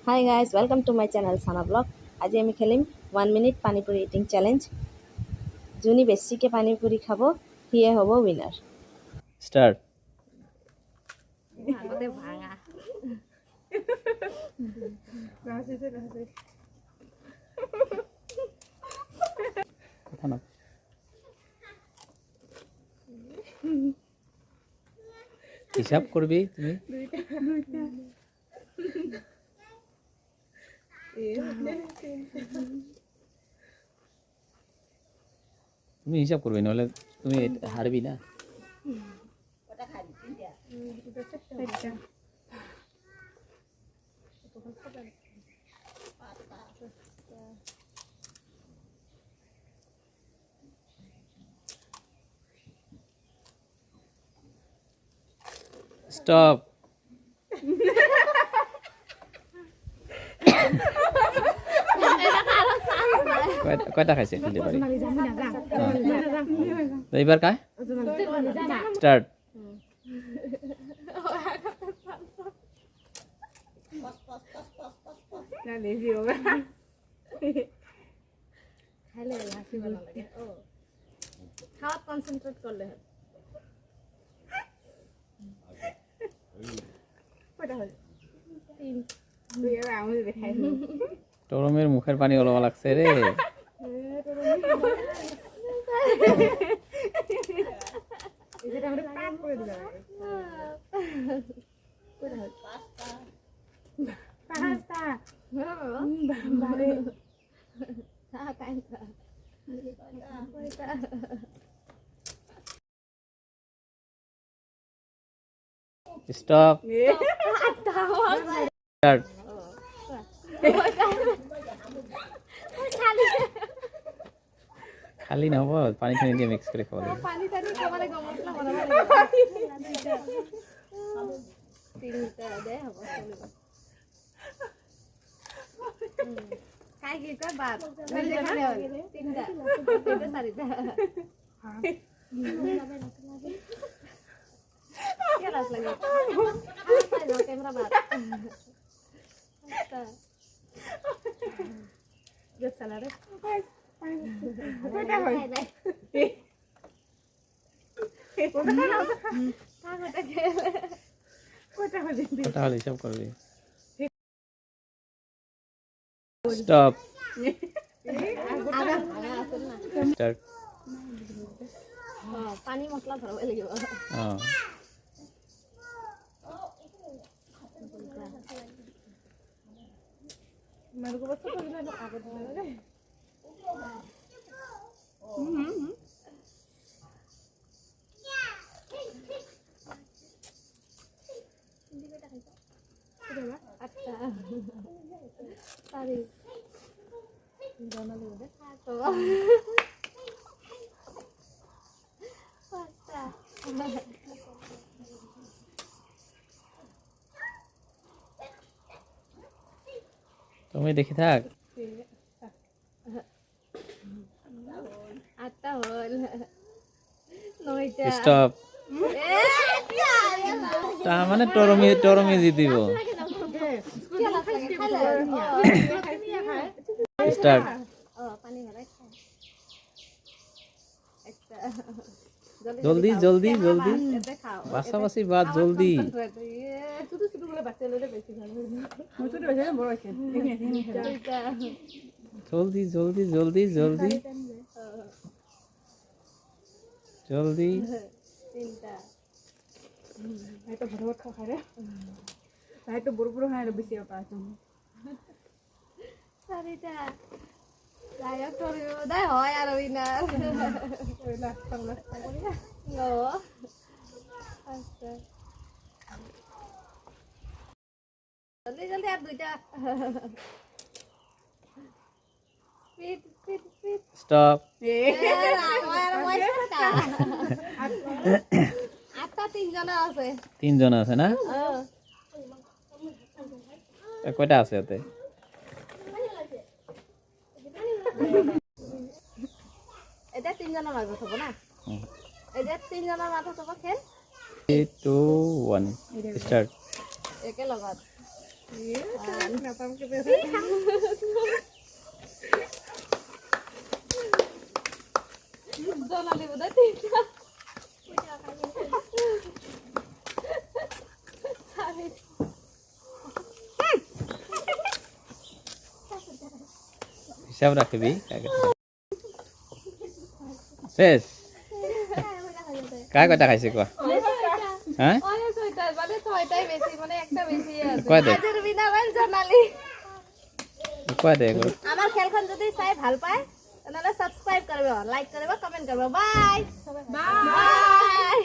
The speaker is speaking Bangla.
Hi guys, welcome to my channel Sana Vlog. আজি আমি খেলিম 1 minute পানীপুৰি ইটিং চ্যালেঞ্জ। যোনে বেছিকে পানীপুৰি খাব সিয়ে হ'ব উইনাৰ। স্টার্ট আগতে ভাঙা কথা না হিসাব করবি তুমি তুমি হিসাব করবে নাহলে তুমি হারবি না স্টপ কয়টা খাইছে খেলতে পারি এইবার কায় স্টার্ট খাওয়াত কনসেন্ট্রেট করলে টরমের মুখের পানি অলবা লাগছে রে স্টপ স্টার্ট খালি না হবো পানি টানি দিয়ে মিক্স করে খাওয়া যাবে পানি টানি কমালে গমসলা বনাব তিনটা দে হব খাই কি কয় বাদ মিলে খালে হবে তিনটা তিনটা চারিটা क्या लाज लगे कैमरा बात जो चला रे কটা হলে হিসাব করবি স্টপ স্টার্ট পানি মশলা ধরব লাগিব মারগো বস্তু তো দিলে আগে দিলে রে আচ্ছা সরি জানা লাগে দে তো তুমি দেখি থাক আটটা হল নয়টা স্টপ তার মানে টরমি জিতিব স্টার্ট জলদি জলদি জলদি বাসাবাসি বাদ জলদি জলদি জলদি জলদি জলদি জলদি হয় আর উইনার জলদি জলদি আর দুইটা স্টপ আটটা তিনজন আছে না কয়টা আছে ওতে এটা তিনজনের মাঝে থব না এটা তিনজনের মাঝে থব খেল 3 2 1 স্টার্ট একে লগত হিসাব রাখবি শেষ কায় কয়টা খাইছে কোৱা হ্যাঁ কোৱা দে কোৱা দে আমাৰ খেলখন যদি চাই ভাল পায় তেনেহলে সাবস্ক্রাইব কৰিব লাইক কৰিব কমেন্ট কৰিব বাই বাই